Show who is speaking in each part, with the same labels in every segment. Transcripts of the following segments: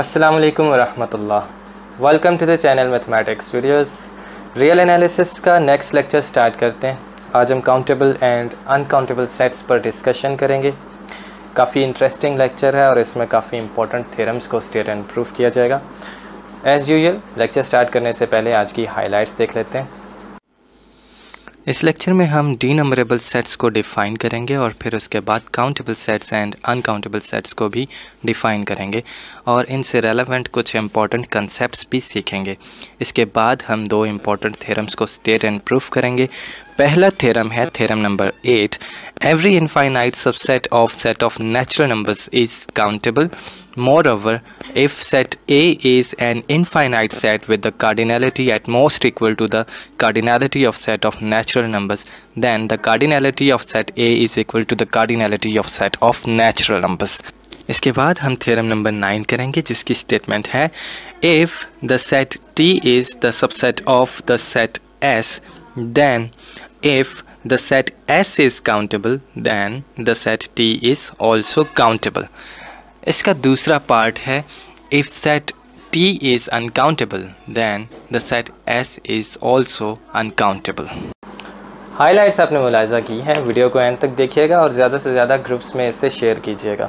Speaker 1: अस्सलाम वालेकुम वरहमतुल्लाह। Welcome to the channel mathematics videos. Real analysis का नेक्स्ट लेक्चर स्टार्ट करते हैं। आज हम काउंटेबल एंड अनकाउंटेबल सेट्स पर डिस्कशन करेंगे। काफ़ी इंटरेस्टिंग लेक्चर है और इसमें काफ़ी इंपॉर्टेंट थ्योरम्स को स्टेट एंड प्रूफ किया जाएगा। एज़ यूजुअल लेक्चर स्टार्ट करने से पहले आज की हाइलाइट्स देख लेते हैं। इस लेक्चर में हम डीनंबरेबल सेट्स को डिफ़ाइन करेंगे और फिर उसके बाद countable sets and uncountable sets को भी डिफ़ाइन करेंगे और इनसे रेलेवेंट कुछ इंपॉर्टेंट कंसेप्ट्स भी सीखेंगे। इसके बाद हम दो इंपॉर्टेंट थ्योरम्स को स्टेट एंड प्रूफ करेंगे। पहला थ्योरम है theorem number 8, every infinite subset of natural numbers is countable. Moreover, if set A is an infinite set with the cardinality at most equal to the cardinality of set of natural numbers, then the cardinality of set A is equal to the cardinality of set of natural numbers. इसके बाद हम theorem number 9 करेंगे जिसकी statement है if the set T is the subset of the set S, then if the set S is countable, then the set T is also countable. इसका दूसरा part है if set T is uncountable then the set S is also uncountable. Highlights आपने मुलाहिजा की हैं, video को and तक देखिएगा और ज़्यादा से ज़्यादा ग्रुप्स में इसे शेयर कीजिएगा।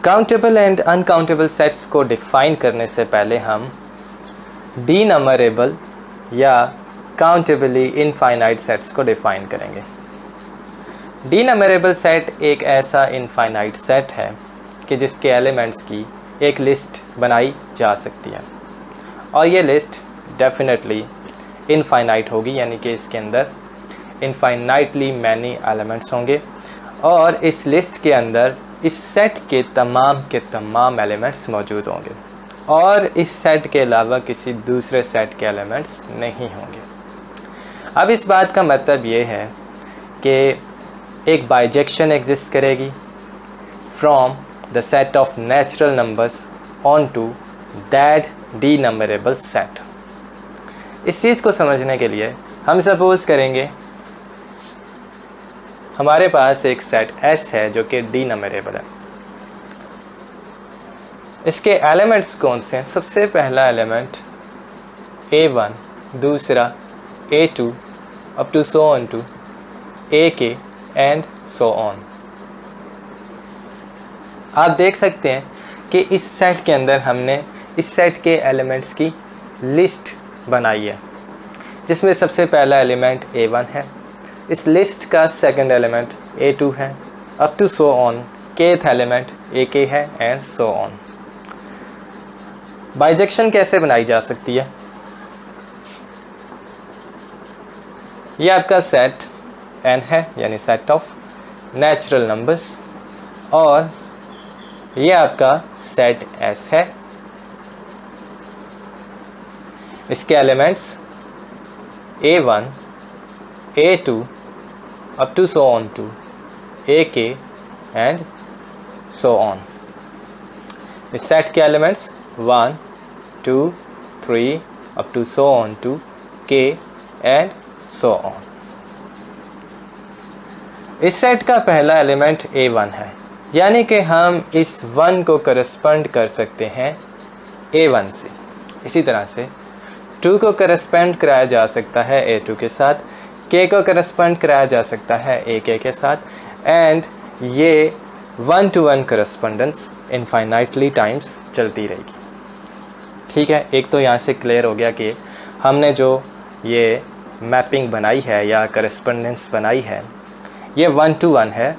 Speaker 1: काउंटेबल एंड अनकाउंटेबल सेट्स को डिफ़ाइन करने से पहले हम डीनंबरेबल या काउंटेबली इनफाइनाइट सेट्स को डिफ़ाइन करेंगे। डीनंबरेबल सेट एक ऐसा इनफाइनाइट सेट है कि जिसके एलिमेंट्स की एक लिस्ट बनाई जा सकती है और ये लिस्ट डेफिनेटली इनफाइनाइट होगी, यानी कि इसके अंदर इनफाइनाइटली मैनी एलिमेंट्स होंगे और इस लिस्ट के अंदर इस सेट के तमाम एलिमेंट्स मौजूद होंगे और इस सेट के अलावा किसी दूसरे सेट के एलिमेंट्स नहीं होंगे। अब इस बात का मतलब ये है कि एक बाइजेक्शन एग्जिस्ट करेगी from the set of natural numbers on to that denumerable set. इस चीज़ को समझने के लिए हम सपोज करेंगे हमारे पास एक सेट S है जो कि डीनंबरेबल है। इसके एलिमेंट्स कौन से हैं? सबसे पहला एलिमेंट A1, दूसरा A2 up to so on to AK and so on. आप देख सकते हैं कि इस सेट के अंदर हमने इस सेट के एलिमेंट्स की लिस्ट बनाई है जिसमें सबसे पहला एलिमेंट A1 है, इस लिस्ट का सेकंड एलिमेंट A2 है, up to so on kth element AK है एंड सो ऑन। बाइजेक्शन कैसे बनाई जा सकती है? ये आपका सेट N है यानी सेट ऑफ नेचुरल नंबर्स और ये आपका सेट S है। इसके elements A1, A2 up to so on to AK and so on. इस सेट के elements 1, 2, 3 up to so on to K and so on. इस सेट का पहला एलिमेंट A1 है, यानी कि हम इस 1 को करस्पॉन्ड कर सकते हैं A1 से। इसी तरह से 2 को करस्पॉन्ड कराया जा सकता है A2 के साथ, K को करस्पॉन्ड कराया जा सकता है AK के साथ एंड ये 1-to-1 करस्पॉन्डेंस इनफाइनाइटली टाइम्स चलती रहेगी। ठीक है, एक तो यहाँ से क्लियर हो गया कि हमने जो ये मैपिंग बनाई है या करस्पॉन्डेंस बनाई है ये 1-to-1 है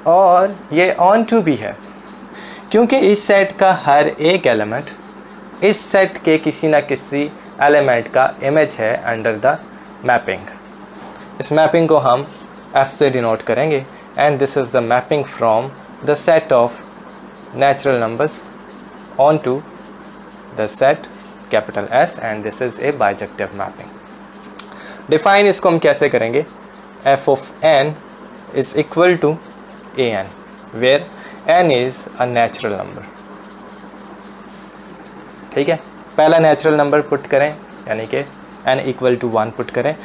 Speaker 1: और ये ऑन टू भी है, क्योंकि इस सेट का हर एक एलिमेंट इस सेट के किसी न किसी एलिमेंट का इमेज है अंडर द मैपिंग। इस मैपिंग को हम F से डिनोट करेंगे and this is the mapping from the set of natural numbers on to the set capital S and this is a bijective mapping. Define इसको हम कैसे करेंगे? F of n is equal to an where n is a natural number। ठीक है, पहला natural number put करें यानी कि n इक्वल टू 1 पुट करें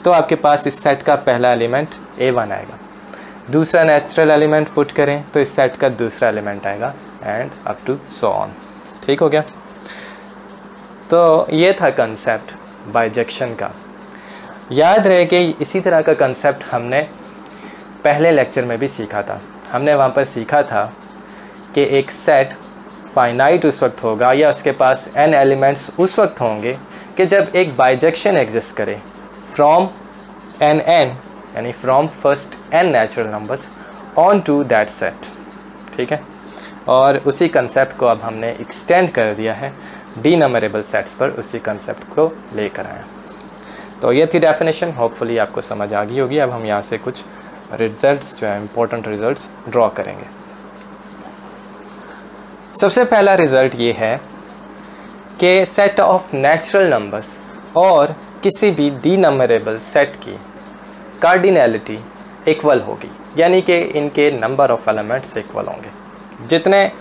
Speaker 1: तो आपके पास इस सेट का पहला एलिमेंट A1 आएगा। दूसरा नेचुरल एलिमेंट पुट करें तो इस सेट का दूसरा एलिमेंट आएगा and up to so on. ठीक हो गया। तो ये था कंसेप्ट बाइजेक्शन का। याद रहे कि इसी तरह का कंसेप्ट हमने पहले लेक्चर में भी सीखा था। हमने वहाँ पर सीखा था कि एक सेट फाइनाइट उस वक्त होगा या उसके पास n एलिमेंट्स उस वक्त होंगे कि जब एक बाइजेक्शन एग्जिस्ट करे फ्रॉम n यानी from first n natural numbers on to that set. ठीक है, और उसी कंसेप्ट को अब हमने एक्सटेंड कर दिया है डी नंबरेबल सेट्स पर, उसी कंसेप्ट को लेकर आए। तो ये थी डेफिनेशन, होपफुली आपको समझ आ गई होगी। अब हम यहाँ से कुछ रिजल्ट्स जो है इम्पोर्टेंट रिजल्ट्स ड्रॉ करेंगे। सबसे पहला रिजल्ट ये है कि सेट ऑफ नेचुरल नंबर्स और किसी भी डी नंबरेबल सेट की कार्डिनैलिटी इक्वल होगी, यानी कि इनके नंबर ऑफ एलिमेंट्स इक्वल होंगे। जितने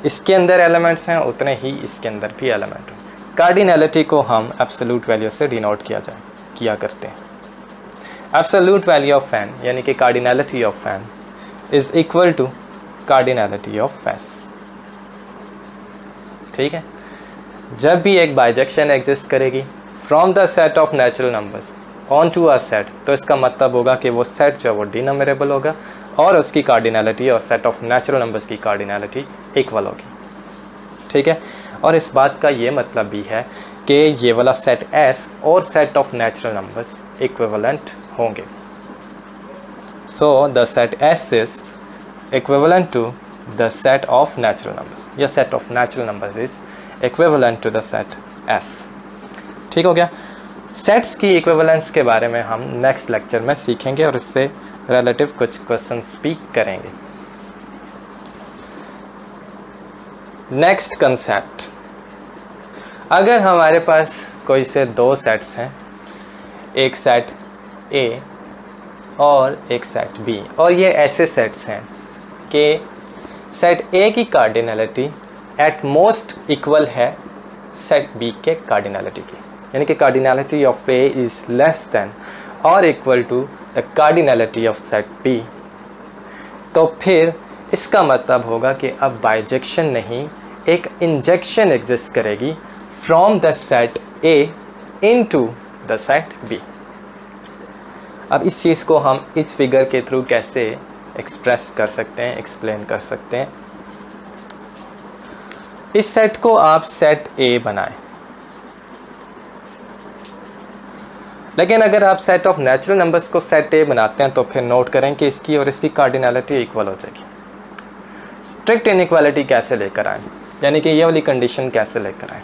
Speaker 1: इसके अंदर एलिमेंट्स हैं उतने ही इसके अंदर भी एलिमेंट होंगे। कार्डिनैलिटी को हम एब्सोल्यूट वैल्यू से डिनोट किया करते हैं। एब्सोल्यूट वैल्यू ऑफ n यानी कि cardinality of n is equal to cardinality of s। ठीक है, जब भी एक बाइजेक्शन एग्जिस्ट करेगी from the set of natural numbers on to a set, तो इसका मतलब होगा कि वो सेट जो है वो डी नंबरेबल होगा और उसकी कार्डिनैलिटी और सेट ऑफ नेचुरल नंबर्स की कार्डिनैलिटी इक्वल होगी। ठीक है, और इस बात का ये मतलब भी है कि ये वाला सेट S और set of natural numbers equivalent होंगे। So the set S is equivalent to the set of natural numbers, या set of natural numbers is equivalent to the set S। ठीक हो गया। सेट्स की इक्विवेलेंस के बारे में हम नेक्स्ट लेक्चर में सीखेंगे और इससे रिलेटिव कुछ क्वेश्चंस भी करेंगे। नेक्स्ट कंसेप्ट, अगर हमारे पास कोई से दो सेट्स हैं, एक सेट A और एक सेट B, और ये ऐसे सेट्स हैं कि सेट A की कार्डिनैलिटी एट मोस्ट इक्वल है सेट B के कार्डिनैलिटी की, यानी कि cardinality of A is less than और equal to the cardinality of set B, तो फिर इसका मतलब होगा कि अब बाइजेक्शन नहीं, एक इंजेक्शन एग्जिस्ट करेगी from the set A into the set B। अब इस चीज़ को हम इस फिगर के थ्रू कैसे एक्सप्रेस कर सकते हैं, एक्सप्लेन कर सकते हैं। इस सेट को आप सेट A बनाएं, लेकिन अगर आप सेट ऑफ नेचुरल नंबर्स को सेट A बनाते हैं तो फिर नोट करें कि इसकी और इसकी कार्डिनैलिटी इक्वल हो जाएगी। स्ट्रिक्ट इनइक्वालिटी कैसे लेकर आएँ, यानी कि ये वाली कंडीशन कैसे लेकर आएँ,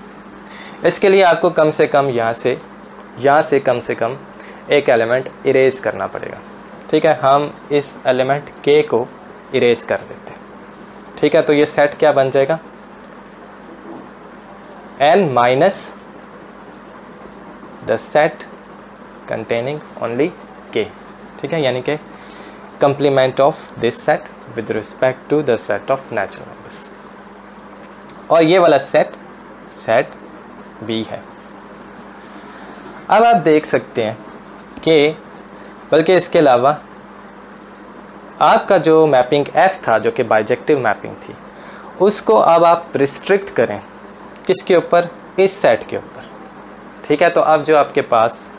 Speaker 1: इसके लिए आपको कम से कम यहाँ से कम से कम एक एलिमेंट इरेज करना पड़ेगा। ठीक है, हम इस एलिमेंट K को इरेज कर देते हैं। ठीक है, तो ये सेट क्या बन जाएगा, n minus the set containing only K। ठीक है, यानी कि complement of this set with respect to the set of natural numbers, और ये वाला सेट B है। अब आप देख सकते हैं कि बल्कि इसके अलावा आपका जो मैपिंग F था, जो कि बाइजेक्टिव मैपिंग थी, उसको अब आप रिस्ट्रिक्ट करें किसके ऊपर, इस सेट के ऊपर। ठीक है, तो अब जो आपके पास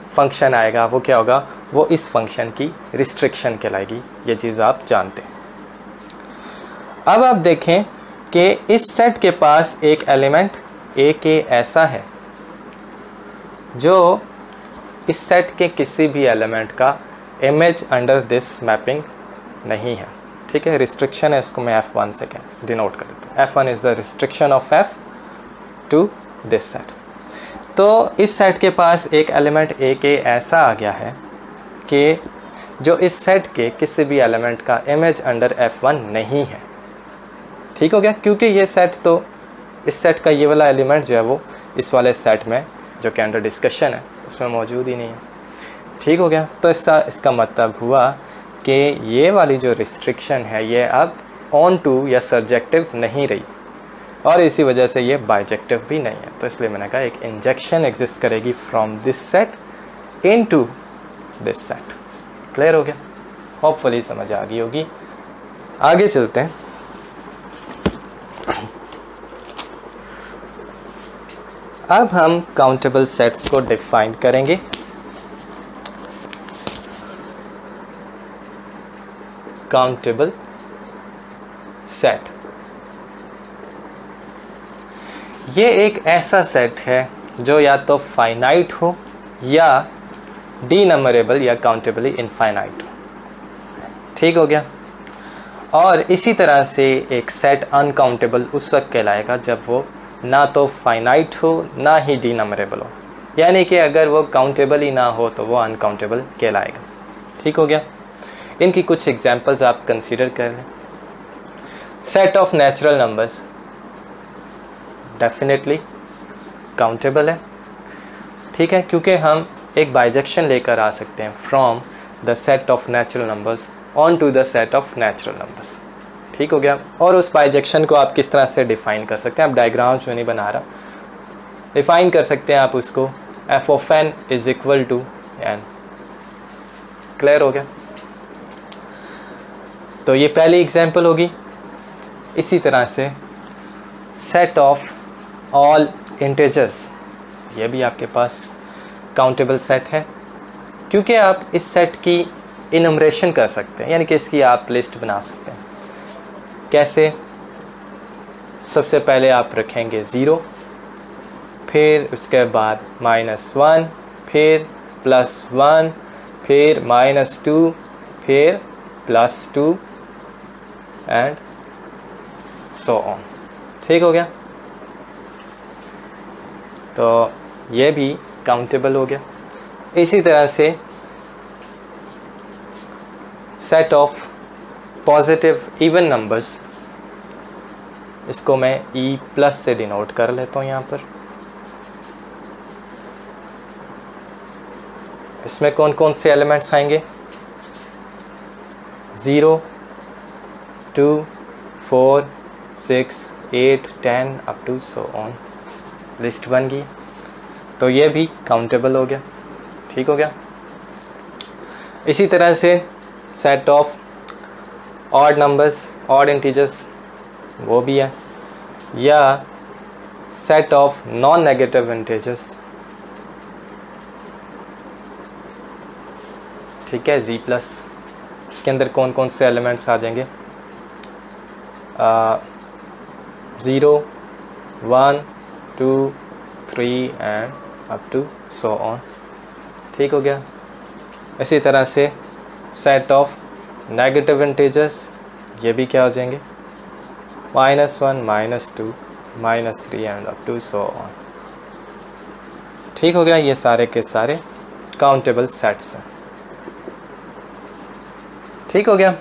Speaker 1: फंक्शन आएगा वो क्या होगा, वो इस फंक्शन की रिस्ट्रिक्शन कहलाएगी। ये चीज़ आप जानते हैं। अब आप देखें कि इस सेट के पास एक एलिमेंट AK ऐसा है जो इस सेट के किसी भी एलिमेंट का इमेज अंडर दिस मैपिंग नहीं है। ठीक है, रिस्ट्रिक्शन है, इसको मैं F1 से डिनोट कर देता हूँ। F1 is the restriction of F to this set. तो इस सेट के पास एक एलिमेंट AK ऐसा आ गया है कि जो इस सेट के किसी भी एलिमेंट का इमेज अंडर F1 नहीं है। ठीक हो गया, क्योंकि ये सेट तो इस सेट का ये वाला एलिमेंट जो है वो इस वाले सेट में जो कि अंडर डिस्कशन है उसमें मौजूद ही नहीं है। ठीक हो गया, तो इसका मतलब हुआ कि ये वाली जो रिस्ट्रिक्शन है ये अब ऑन टू या सब्जेक्टिव नहीं रही, और इसी वजह से ये बाइजेक्टिव भी नहीं है। तो इसलिए मैंने कहा एक इंजेक्शन एग्जिस्ट करेगी from this set into this set. Clear हो गया, होपफुली समझ आ गई होगी। आगे चलते हैं। अब हम काउंटेबल सेट्स को डिफाइन करेंगे। काउंटेबल सेट ये एक ऐसा सेट है जो या तो फाइनाइट हो या डीनंबरेबल या काउंटेबली इनफाइनाइट हो। ठीक हो गया। और इसी तरह से एक सेट अनकाउंटेबल उस वक्त कहलाएगा जब वो ना तो फाइनाइट हो ना ही डीनंबरेबल हो, यानी कि अगर वो काउंटेबल ही ना हो तो वो अनकाउंटेबल कहलाएगा। ठीक हो गया। इनकी कुछ एग्जांपल्स आप कंसीडर कर लें। Set of natural numbers definitely countable है। ठीक है, क्योंकि हम एक बाइजेक्शन लेकर आ सकते हैं from the set of natural numbers on to the set of natural numbers. ठीक हो गया। और उस बाइजेक्शन को आप किस तरह से डिफाइन कर सकते हैं, आप डायग्राम्स में नहीं बना रहा, डिफाइन कर सकते हैं आप उसको F of N is equal to N. Clear हो गया। तो ये पहली एग्जांपल होगी। इसी तरह से सेट ऑफ ऑल इंटीजर्स, ये भी आपके पास काउंटेबल सेट है, क्योंकि आप इस सेट की इनमरेशन कर सकते हैं, यानी कि इसकी आप लिस्ट बना सकते हैं। कैसे? सबसे पहले आप रखेंगे 0, फिर उसके बाद -1, फिर +1, फिर -2, फिर +2 एंड सो ऑन। ठीक हो गया। तो ये भी काउंटेबल हो गया। इसी तरह से set of positive even numbers, इसको मैं E+ से डिनोट कर लेता हूँ यहाँ पर। इसमें कौन कौन से एलिमेंट्स आएंगे? 0, 2, 4, 6, 8, 10 up to so on. List बन गई। तो ये भी काउंटेबल हो गया। ठीक हो गया। इसी तरह से set of odd numbers, odd integers, वो भी है, या set of non negative integers. ठीक है, G+। इसके अंदर कौन कौन से एलिमेंट्स आ जाएंगे? 0, 1, 2, 3 and up to so on. ठीक हो गया। इसी तरह से सेट ऑफ नेगेटिव इंटीजर्स, ये भी क्या हो जाएंगे? -1, -2, -3 and up to so on. ठीक हो गया। ये सारे के सारे काउंटेबल सेट्स हैं। ठीक हो गया।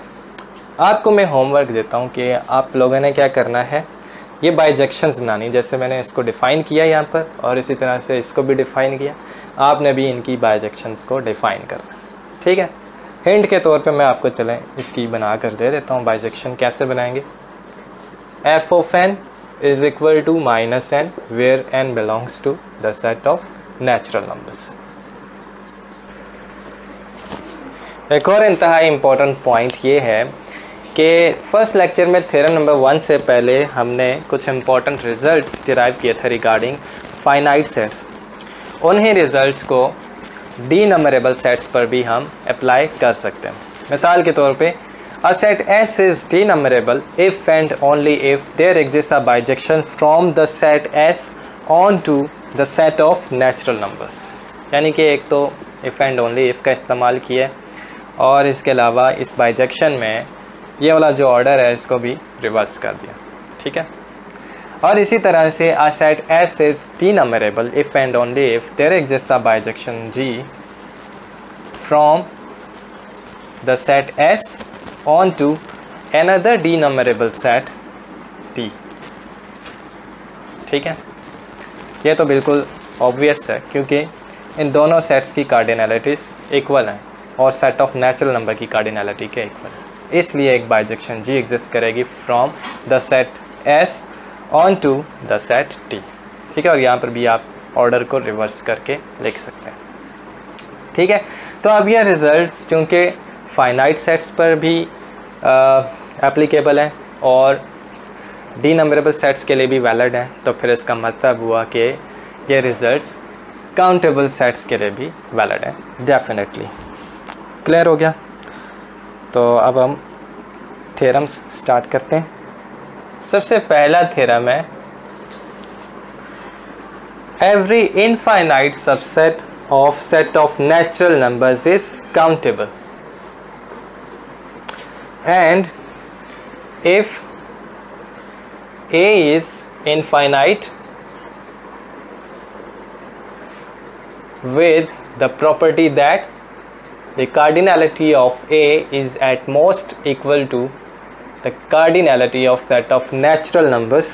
Speaker 1: आपको मैं होमवर्क देता हूँ कि आप लोगों ने क्या करना है, ये बाइजेक्शंस बनानी, जैसे मैंने इसको डिफ़ाइन किया यहाँ पर और इसी तरह से इसको भी डिफ़ाइन किया, आपने भी इनकी बाइजेक्शंस को डिफ़ाइन करना। ठीक है। हिंट के तौर पे मैं आपको चलें इसकी बना कर दे देता हूँ। बाइजेक्शन कैसे बनाएंगे? F of N is equal to -n where n belongs to the set of natural numbers. एक और इंतहाई इम्पोर्टेंट पॉइंट ये है कि फर्स्ट लेक्चर में थ्योरम नंबर 1 से पहले हमने कुछ इम्पोर्टेंट रिजल्ट्स डिराइव किए थे रिगार्डिंग फाइनाइट सेट्स। उन्हीं रिजल्ट्स को डीनंबरेबल सेट्स पर भी हम अप्लाई कर सकते हैं। मिसाल के तौर पे a set S is denumerable if and only if there exist a bijection from the set S on to the set of natural numbers. यानी कि एक तो इफ़ एंड ओनली इफ़ का इस्तेमाल किया और इसके अलावा इस बाइजेक्शन में ये वाला जो ऑर्डर है इसको भी रिवर्स कर दिया। ठीक है। और इसी तरह से a set S is denumerable if and only if there exist a bijection G from the set S on to another denumerable set T। ठीक है। ये तो बिल्कुल ऑब्वियस है क्योंकि इन दोनों सेट्स की कार्डिनैलिटीज़ इक्वल हैं और सेट ऑफ नेचुरल नंबर की कार्डिनैलिटी के इक्वल है। इसलिए एक बाइजेक्शन G एग्जिस्ट करेगी from the set S on to the set T। ठीक है। और यहाँ पर भी आप ऑर्डर को रिवर्स करके लिख सकते हैं। ठीक है। तो अब यह रिजल्ट्स चूँकि फाइनाइट सेट्स पर भी एप्लीकेबल हैं और डीनंबरेबल सेट्स के लिए भी वैलिड हैं, तो फिर इसका मतलब हुआ कि ये रिजल्ट्स काउंटेबल सेट्स के लिए भी वैलिड है डेफिनेटली। क्लियर हो गया? तो अब हम थ्योरम्स स्टार्ट करते हैं। सबसे पहला थ्योरम है every infinite subset of set of natural numbers is countable and if A is infinite with the property that the cardinality of A is at most equal to the cardinality of set of natural numbers,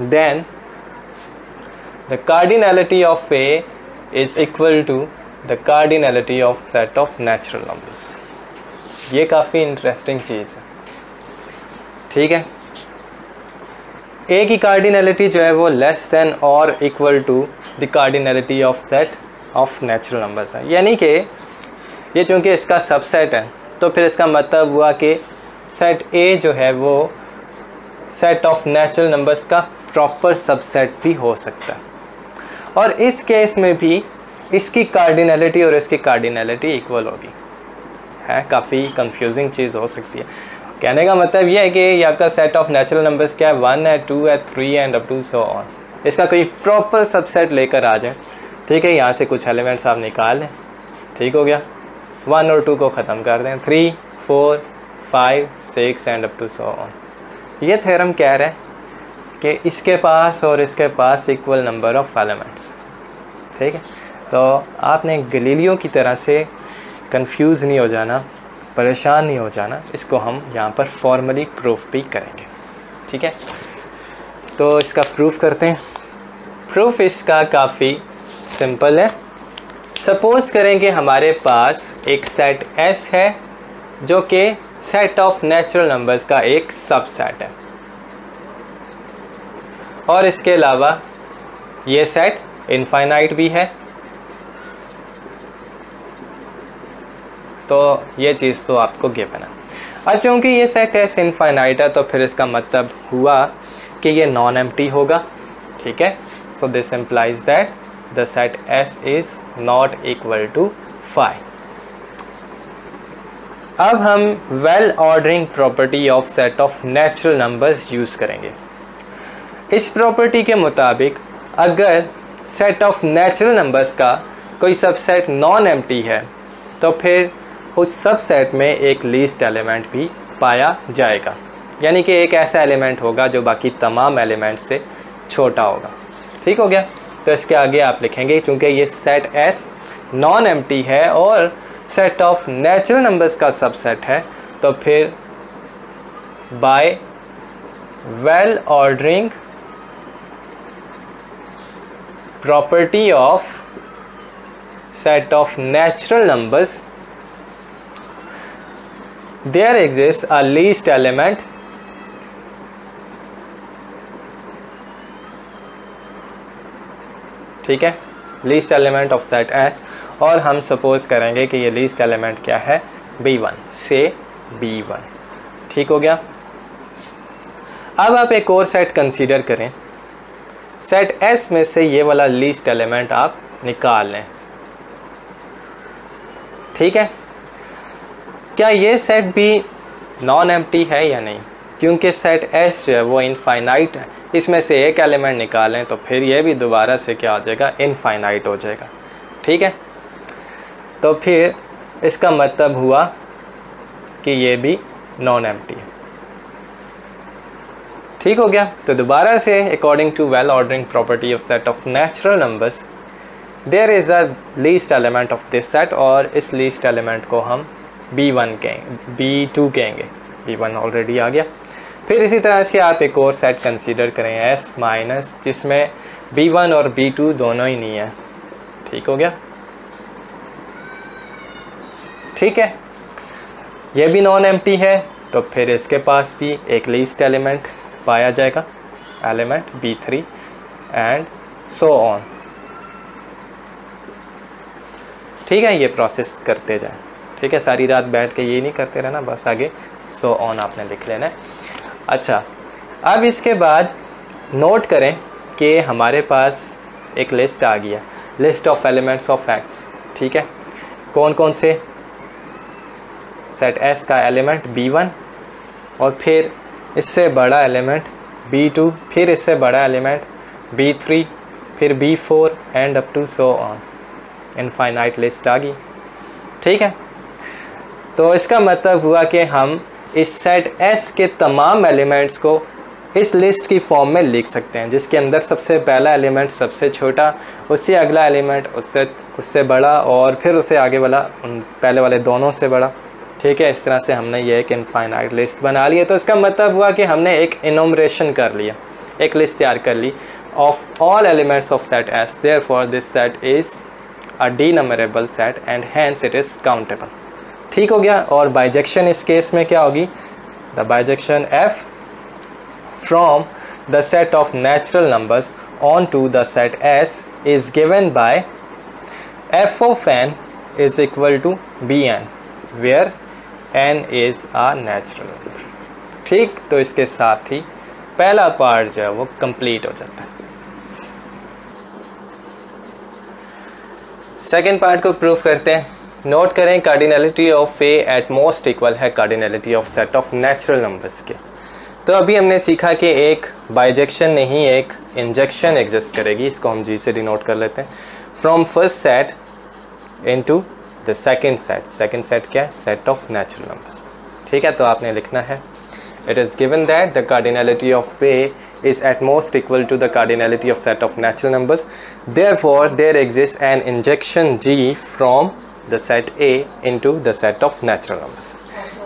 Speaker 1: then the cardinality of A is equal to the cardinality of set of natural numbers। ये काफ़ी interesting चीज़ है, ठीक है। ए की cardinality जो है वो less than और equal to the cardinality of set of natural numbers है, यानी कि ये चूँकि इसका सबसेट है तो फिर इसका मतलब हुआ कि सेट ए जो है वो सेट ऑफ नेचुरल नंबर्स का प्रॉपर सबसेट भी हो सकता है, और इस केस में भी इसकी कार्डिनलिटी और इसकी कार्डिनलिटी इक्वल होगी। है काफ़ी कंफ्यूजिंग चीज़ हो सकती है। कहने का मतलब ये है कि ये आपका सेट ऑफ नेचुरल नंबर्स क्या है, 1 है, 2 है, 3 and up to so on. इसका कोई प्रॉपर सबसेट लेकर आ जाए, ठीक है। यहाँ से कुछ एलिमेंट्स आप निकाल लें, ठीक हो गया। 1 और 2 को ख़त्म कर दें, 3, 4, 5, 6 and up to so on. ये थ्योरम कह रहा है कि इसके पास और इसके पास इक्वल नंबर ऑफ एलिमेंट्स, ठीक है। तो आपने गलीलियो की तरह से कंफ्यूज नहीं हो जाना, परेशान नहीं हो जाना। इसको हम यहाँ पर फॉर्मली प्रूफ भी करेंगे, ठीक है। तो इसका प्रूफ करते हैं। प्रूफ इसका काफ़ी सिंपल है। सपोज़ करें कि हमारे पास एक सेट S है जो कि सेट ऑफ नेचुरल नंबर्स का एक सबसेट है, और इसके अलावा ये सेट इनफाइनाइट भी है। तो ये चीज़ तो आपको गिवन है। और चूँकि ये सेट S इनफाइनाइट है तो फिर इसका मतलब हुआ कि ये नॉन एम्प्टी होगा, ठीक है। So this implies that the set S is not equal to 5। अब हम well ordering property of set of natural numbers use करेंगे। इस प्रॉपर्टी के मुताबिक अगर सेट ऑफ नेचुरल नंबर्स का कोई सबसेट नॉन एम्प्टी है तो फिर उस सबसेट में एक लीस्ट एलिमेंट भी पाया जाएगा, यानी कि एक ऐसा एलिमेंट होगा जो बाकी तमाम एलिमेंट से छोटा होगा, ठीक हो गया। तो इसके आगे आप लिखेंगे चूँकि ये सेट S नॉन एम्प्टी है और सेट ऑफ नेचुरल नंबर्स का सबसेट है, तो फिर by well ordering property of set of natural numbers there exists a least element ठीक है, least element of set S, और हम सपोज करेंगे कि ये लीस्ट एलिमेंट क्या है, B1 से B1, ठीक हो गया। अब आप एक और सेट कंसीडर करें, सेट S में से ये वाला लीस्ट एलिमेंट आप निकाल लें, ठीक है। क्या ये सेट भी नॉन एम्प्टी है या नहीं? क्योंकि सेट S जो है वो इनफाइनाइट है, इसमें से एक एलिमेंट निकालें तो फिर ये भी दोबारा से क्या हो जाएगा, इनफाइनाइट हो जाएगा, ठीक है। तो फिर इसका मतलब हुआ कि ये भी नॉन एम्प्टी है, ठीक हो गया। तो दोबारा से according to well ordering property of set of natural numbers there is a least element of this set, और इस लीस्ट एलिमेंट को हम B1 कहेंगे, B2 कहेंगे, B1 ऑलरेडी आ गया। फिर इसी तरह से आप एक और सेट कंसीडर करें S माइनस, जिसमें B1 और B2 दोनों ही नहीं है, ठीक हो गया, ठीक है। ये भी नॉन एम्प्टी है, तो फिर इसके पास भी एक लीस्ट एलिमेंट पाया जाएगा, element B3 and so on, ठीक है। ये प्रोसेस करते जाएं, ठीक है। सारी रात बैठ के ये नहीं करते रहना, बस आगे सो ऑन आपने लिख लेना है। अच्छा, अब इसके बाद नोट करें कि हमारे पास एक लिस्ट आ गई है, list of elements of x. ठीक है, कौन कौन से, सेट एस का एलिमेंट b1 और फिर इससे बड़ा एलिमेंट b2, फिर इससे बड़ा एलिमेंट b3, फिर b4 and up to so on, infinite list आ गई। ठीक है, तो इसका मतलब हुआ कि हम इस सेट S के तमाम एलिमेंट्स को इस लिस्ट की फॉर्म में लिख सकते हैं, जिसके अंदर सबसे पहला एलिमेंट सबसे छोटा, उससे अगला एलिमेंट उससे बड़ा और फिर उससे आगे वाला उन पहले वाले दोनों से बड़ा। ठीक है, इस तरह से हमने ये एक इनफाइनाइट लिस्ट बना ली है। तो इसका मतलब हुआ कि हमने एक इनोमरेशन कर लिया, एक लिस्ट तैयार कर ली of all elements of set S, therefore this set is a denumerable set and hence it is countable. ठीक हो गया। और बाइजेक्शन इस केस में क्या होगी, the bijection F from the set of natural numbers onto the set S is given by f of n is equal to bn where n is a natural number। ठीक, तो इसके साथ ही पहला part जो है वो कंप्लीट हो जाता है। सेकेंड पार्ट को प्रूव करते हैं। नोट करें, cardinality of A at most equal है cardinality of set of natural numbers के। तो अभी हमने सीखा कि एक बाइजेक्शन नहीं एक इंजेक्शन एग्जिस्ट करेगी, इसको हम जी से डिनोट कर लेते हैं। From first set into the second set. Second set क्या है, सेट ऑफ नेचुरल नंबर्स। ठीक है, तो आपने लिखना है it is given that the cardinality of A is at most equal to the cardinality of set of natural numbers, therefore there exists an injection G from the set A into the set of natural numbers।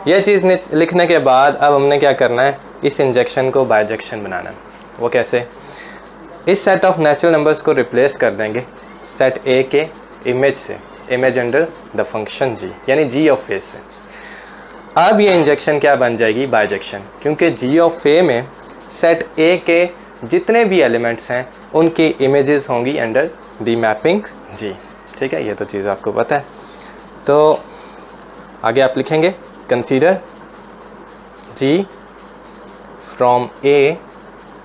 Speaker 1: यह चीज़ लिखने के बाद अब हमने क्या करना है, इस इंजेक्शन को बाइजेक्शन बनाना है। वो कैसे, इस सेट ऑफ नेचुरल नंबर्स को रिप्लेस कर देंगे सेट A के इमेज से, image under the function G, यानी G ऑफ A से। अब ये इंजेक्शन क्या बन जाएगी, बाइजेक्शन, क्योंकि G ऑफ A में सेट A के जितने भी एलिमेंट्स हैं उनकी इमेजेस होंगी अंडर द मैपिंग G। ठीक है, ये तो चीज़ आपको पता है। तो आगे आप लिखेंगे consider G from A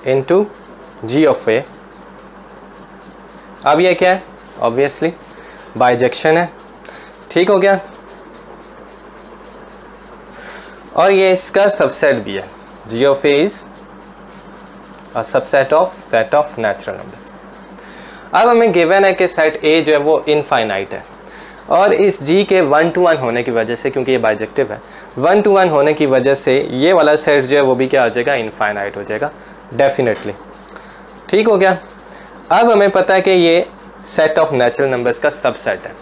Speaker 1: into G of A। अब ये क्या है, ऑब्वियसली बाइजेक्शन है। ठीक हो गया, और ये इसका सबसेट भी है। G of A is a subset of set of natural numbers। अब हमें गिवन है कि सेट A जो है वो इनफाइनाइट है, और इस G के 1 to 1 होने की वजह से, क्योंकि ये बाइजेक्टिव है, 1 to 1 होने की वजह से ये वाला सेट जो है वो भी क्या हो जाएगा, इनफाइनाइट हो जाएगा डेफिनेटली। ठीक हो गया। अब हमें पता है कि ये सेट ऑफ नेचुरल नंबर्स का सबसेट है।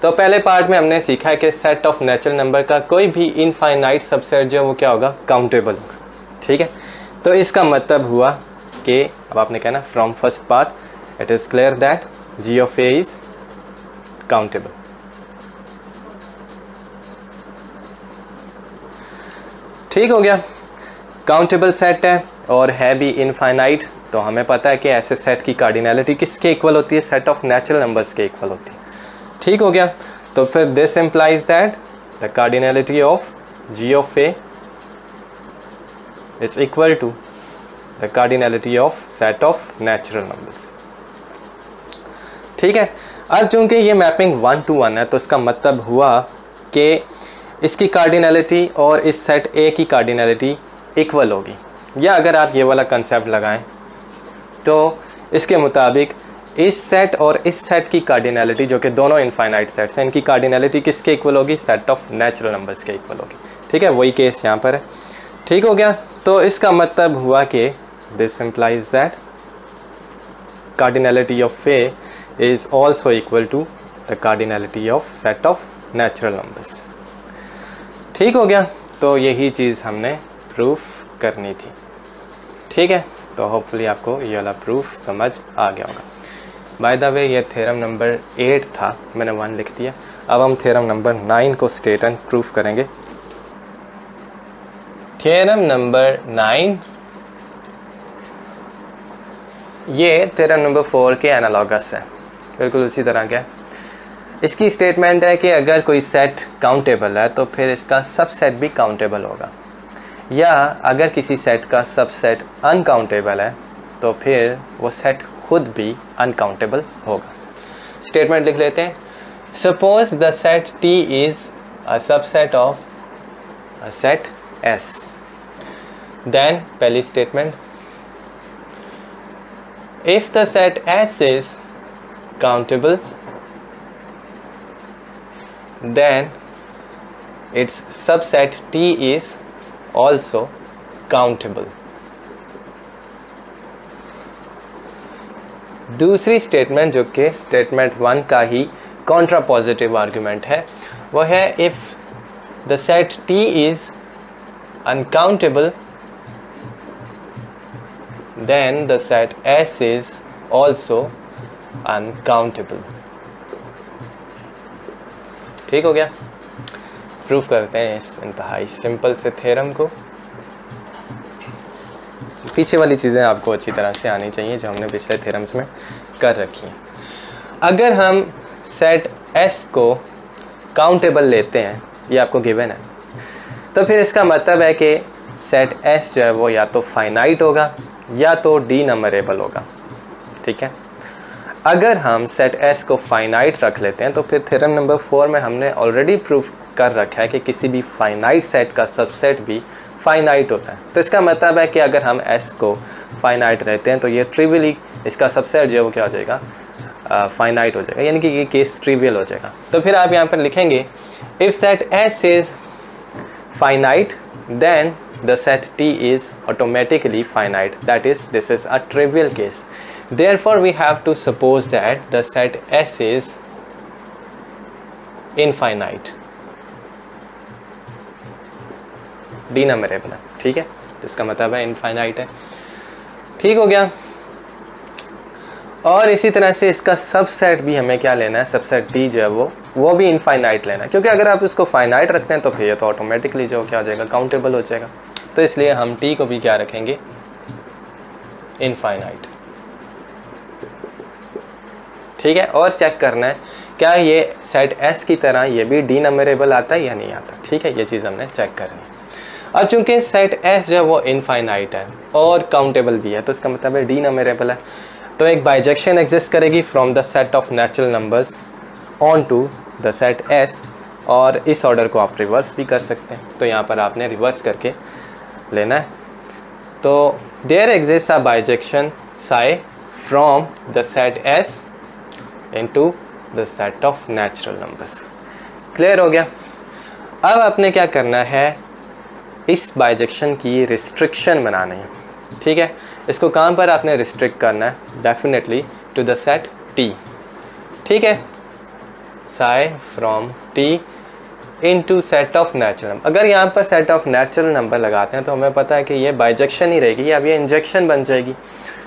Speaker 1: तो पहले पार्ट में हमने सीखा है कि सेट ऑफ नेचुरल नंबर का कोई भी इनफाइनाइट सबसेट जो है वो क्या होगा, काउंटेबल होगा। ठीक है, तो इसका मतलब हुआ कि अब आपने कहना from first part it is clear that G of A is countable. ठीक हो गया, काउंटेबल सेट है और है भी इनफाइनाइट। तो हमें पता है कि ऐसे सेट की कार्डिनलिटी किसके इक्वल होती है, सेट ऑफ नेचुरल नंबर्स के इक्वल होती है। ठीक हो गया, तो फिर this implies that the cardinality of G of A is equal to the cardinality of set of natural numbers। ठीक है, अब चूंकि ये मैपिंग 1 to 1 है तो इसका मतलब हुआ कि इसकी कार्डिनलिटी और इस सेट A की कार्डिनलिटी इक्वल होगी। या अगर आप ये वाला कंसेप्ट लगाएं तो इसके मुताबिक इस सेट और इस सेट की कार्डिनलिटी, जो कि दोनों इनफाइनाइट सेट्स हैं, इनकी कार्डिनलिटी किसके इक्वल होगी, सेट ऑफ नेचुरल नंबर्स के इक्वल होगी। ठीक है, वही केस यहाँ पर है। ठीक हो गया, तो इसका मतलब हुआ कि this implies that cardinality of A is also equal to the cardinality of set of natural numbers. ठीक हो गया, तो यही चीज़ हमने प्रूफ करनी थी। ठीक है, तो होपफुली आपको ये वाला प्रूफ समझ आ गया होगा। बाय द वे ये थ्योरम नंबर 8 था, मैंने 1 लिख दिया। अब हम थ्योरम नंबर 9 को स्टेट एंड प्रूफ करेंगे। थ्योरम नंबर 9 ये थ्योरम नंबर 4 के एनालॉगस है, बिल्कुल उसी तरह का। इसकी स्टेटमेंट है कि अगर कोई सेट काउंटेबल है तो फिर इसका सबसेट भी काउंटेबल होगा, या अगर किसी सेट का सबसेट अनकाउंटेबल है तो फिर वो सेट खुद भी अनकाउंटेबल होगा। स्टेटमेंट लिख लेते हैं। Suppose the set T is a subset of a set S। Then पहली statement, if the set S is countable then its subset T is also countable। दूसरी स्टेटमेंट जो कि स्टेटमेंट 1 का ही कॉन्ट्रा पॉजिटिव आर्ग्यूमेंट है वो है if the set T is uncountable then the set S is also uncountable। ठीक हो गया। प्रूफ करते हैं इस इंतहाई सिंपल से थ्योरम को। पीछे वाली चीज़ें आपको अच्छी तरह से आनी चाहिए जो हमने पिछले थ्योरम्स में कर रखी हैं। अगर हम सेट S को काउंटेबल लेते हैं, ये आपको गिवन है, तो फिर इसका मतलब है कि सेट S जो है वो या तो फाइनाइट होगा या तो डी नंबरेबल होगा। ठीक है, अगर हम सेट S को फाइनाइट रख लेते हैं तो फिर थ्योरम नंबर 4 में हमने ऑलरेडी प्रूफ कर रखा है कि किसी भी फाइनाइट सेट का सबसेट भी फाइनाइट होता है। तो इसका मतलब है कि अगर हम S को फाइनाइट रहते हैं तो ये ट्रिवियली इसका सबसेट जो है वो क्या हो जाएगा, फाइनाइट हो जाएगा, यानी कि ये केस ट्रिवियल हो जाएगा। तो फिर आप यहाँ पर लिखेंगे if set S is finite then the set T is automatically finite, that is this is a trivial case, therefore we have to suppose that the set S is infinite, denumerable है। ठीक है, इसका मतलब है infinite है। ठीक हो गया। और इसी तरह से इसका सबसेट भी हमें क्या लेना है, सबसेट T जो है वो भी इनफाइनाइट लेना है, क्योंकि अगर आप इसको फाइनाइट रखते हैं तो फिर ये तो ऑटोमेटिकली जो क्या हो जाएगा, काउंटेबल हो जाएगा। तो इसलिए हम T को भी क्या रखेंगे, इनफाइनाइट। ठीक है, और चेक करना है क्या ये सेट S की तरह ये भी डी नंबरेबल आता है या नहीं आता। ठीक है, ये चीज़ हमने चेक करनी है। अब चूंकि सेट S जो है वो इनफाइनाइट है और काउंटेबल भी है, तो इसका मतलब है डी नंबरेबल है, तो एक बाइजेक्शन एग्जिस्ट करेगी from the set of natural numbers on to the set S, और इस ऑर्डर को आप रिवर्स भी कर सकते हैं। तो यहाँ पर आपने रिवर्स करके लेना है। तो there exist a bijection psi from the set S into the set of natural numbers. Clear हो गया। अब आपने क्या करना है, इस बाइजेक्शन की रिस्ट्रिक्शन बनानी है। ठीक है, इसको कहाँ पर आपने रिस्ट्रिक्ट करना है, definitely to the set T। ठीक है, psi from T into set of natural number. अगर यहाँ पर सेट ऑफ नेचुरल नंबर लगाते हैं तो हमें पता है कि ये बाइजेक्शन ही रहेगी, अब ये इंजेक्शन बन जाएगी।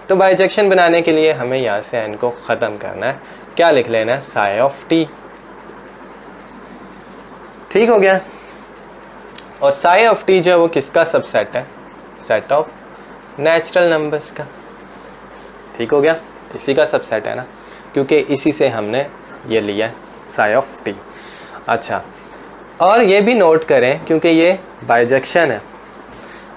Speaker 1: तो बाइजेक्शन बनाने के लिए हमें यहाँ से n को ख़त्म करना है। क्या लिख लेना है, साई ऑफ T। ठीक हो गया। और साई ऑफ T जो है वो किसका सबसेट है, सेट ऑफ नेचुरल नंबर्स का। ठीक हो गया, इसी का सबसेट है ना, क्योंकि इसी से हमने ये लिया है साई ऑफ T। अच्छा, और ये भी नोट करें क्योंकि ये बाइजेक्शन है,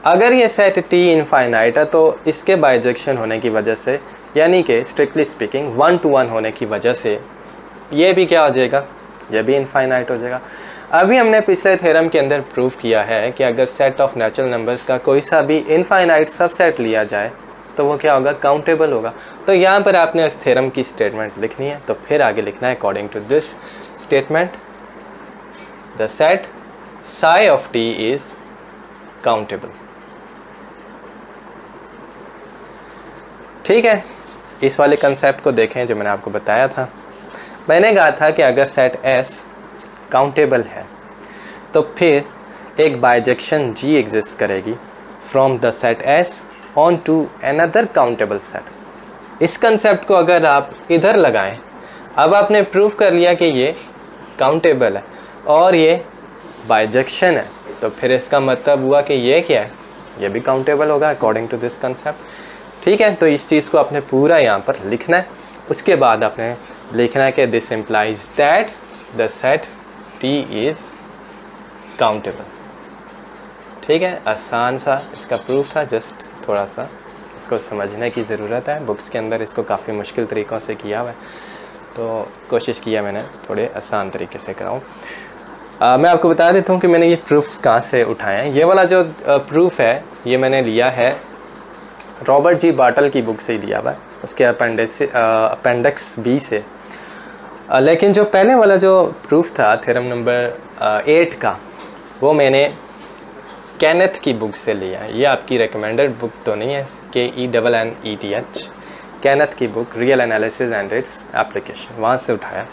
Speaker 1: अगर ये सेट T इनफाइनाइट है तो इसके बाइजेक्शन होने की वजह से, यानी कि स्ट्रिक्टली स्पीकिंग 1 to 1 होने की वजह से ये भी क्या हो जाएगा, ये भी इनफाइनाइट हो जाएगा। अभी हमने पिछले थ्योरम के अंदर प्रूव किया है कि अगर सेट ऑफ नेचुरल नंबर्स का कोई सा भी इनफाइनाइट सबसेट लिया जाए तो वो क्या होगा, काउंटेबल होगा। तो यहाँ पर आपने उस थ्योरम की स्टेटमेंट लिखनी है, तो फिर आगे लिखना है according to this statement the set psi of T is countable. ठीक है, इस वाले कंसेप्ट को देखें जो मैंने आपको बताया था। मैंने कहा था कि अगर सेट S काउंटेबल है तो फिर एक बाइजेक्शन G एग्जिस्ट करेगी from the set S on to another countable set. इस कंसेप्ट को अगर आप इधर लगाएं, अब आपने प्रूव कर लिया कि ये काउंटेबल है और ये बाइजेक्शन है, तो फिर इसका मतलब हुआ कि ये क्या है, ये भी काउंटेबल होगा अकॉर्डिंग टू दिस कंसेप्ट। ठीक है, तो इस चीज़ को आपने पूरा यहाँ पर लिखना है। उसके बाद आपने लिखना है कि this implies that the set T is countable. ठीक है, आसान सा इसका प्रूफ था, जस्ट थोड़ा सा इसको समझने की ज़रूरत है। बुक्स के अंदर इसको काफ़ी मुश्किल तरीक़ों से किया हुआ है, तो कोशिश किया मैंने थोड़े आसान तरीके से कराऊँ। मैं आपको बता देता हूँ कि मैंने ये प्रूफ्स कहाँ से उठाए हैं। ये वाला जो प्रूफ है ये मैंने लिया है रॉबर्ट जी बाटल की बुक से ही लिया हुआ है, उसके अपेंडिक्स बी से। लेकिन जो पहले वाला जो प्रूफ था थ्योरम नंबर 8 का, वो मैंने केनेथ की बुक से लिया है। ये आपकी रिकमेंडेड बुक तो नहीं है, KENNETH, केनेथ की book real analysis and its application, वहाँ से उठाया।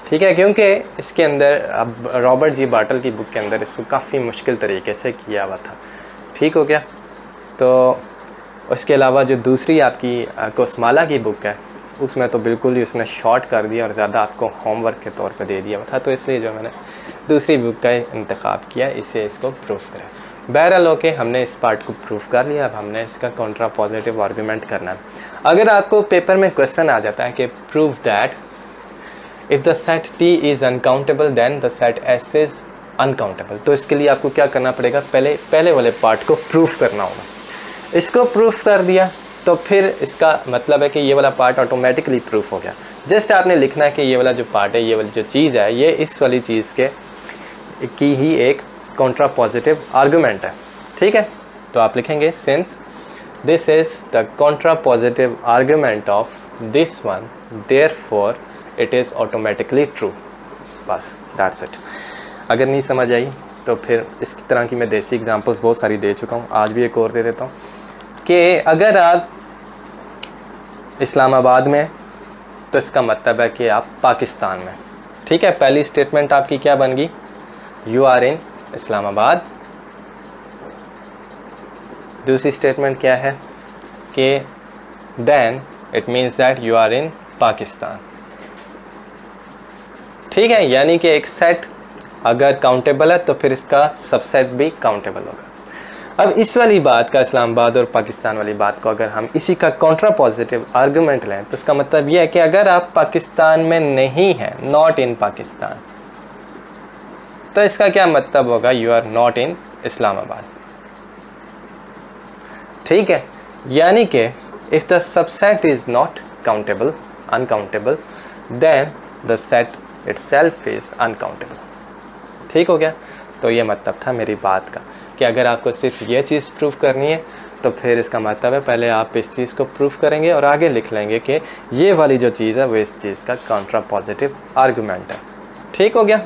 Speaker 1: ठीक है, क्योंकि इसके अंदर अब रॉबर्ट जी बाटल की बुक के अंदर इसको काफ़ी मुश्किल तरीके से किया हुआ था। ठीक हो गया। तो उसके अलावा जो दूसरी आपकी कोस्माला की बुक है, उसमें तो बिल्कुल ही उसने शॉर्ट कर दिया और ज़्यादा आपको होमवर्क के तौर पे दे दिया था, तो इसलिए जो मैंने दूसरी बुक का इंतखाब किया, इससे इसको प्रूफ करें। बहरहाल ओके, हमने इस पार्ट को प्रूफ कर लिया। अब हमने इसका कॉन्ट्रा पॉजिटिव आर्गूमेंट करना है। अगर आपको पेपर में क्वेश्चन आ जाता है कि prove that if the set T is uncountable then the set S is uncountable, तो इसके लिए आपको क्या करना पड़ेगा, पहले वाले पार्ट को प्रूफ करना होगा। इसको प्रूफ कर दिया तो फिर इसका मतलब है कि ये वाला पार्ट ऑटोमेटिकली प्रूफ हो गया। जस्ट आपने लिखना है कि ये वाला जो पार्ट है, ये वाली जो चीज़ है, ये इस वाली चीज़ की ही एक कॉन्ट्रा पॉजिटिव आर्गूमेंट है। ठीक है, तो आप लिखेंगे since this is the Contra positive argument of this one therefore it is automatically true. बस दैट्स इट। अगर नहीं समझ आई तो फिर इस तरह की मैं देसी एग्जांपल्स बहुत सारी दे चुका हूँ, आज भी एक और दे देता हूँ कि अगर आप इस्लामाबाद में, तो इसका मतलब है कि आप पाकिस्तान में। ठीक है, पहली स्टेटमेंट आपकी क्या बन गई, यू आर इन इस्लामाबाद। दूसरी स्टेटमेंट क्या है कि then it means that you are in Pakistan. ठीक है, यानी कि एक सेट अगर काउंटेबल है तो फिर इसका सबसेट भी काउंटेबल होगा। अब इस वाली बात का, इस्लामाबाद और पाकिस्तान वाली बात को अगर हम इसी का कॉन्ट्रा पॉजिटिव आर्गूमेंट लें, तो इसका मतलब यह है कि अगर आप पाकिस्तान में नहीं हैं, नॉट इन पाकिस्तान, तो इसका क्या मतलब होगा, you are not in Islamabad. ठीक है, यानी कि if the subset is not countable, uncountable, then the set itself is uncountable. ठीक हो गया। तो ये मतलब था मेरी बात का कि अगर आपको सिर्फ ये चीज़ प्रूफ करनी है, तो फिर इसका मतलब है पहले आप इस चीज़ को प्रूफ करेंगे और आगे लिख लेंगे कि ये वाली जो चीज़ है वो इस चीज़ का कॉन्ट्रा पॉजिटिव आर्गूमेंट है। ठीक हो गया।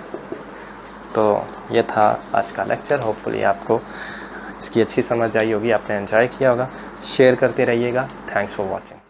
Speaker 1: तो ये था आज का लेक्चर। होपफुली आपको इसकी अच्छी समझ आई होगी, आपने एंजॉय किया होगा। शेयर करते रहिएगा। Thanks for watching.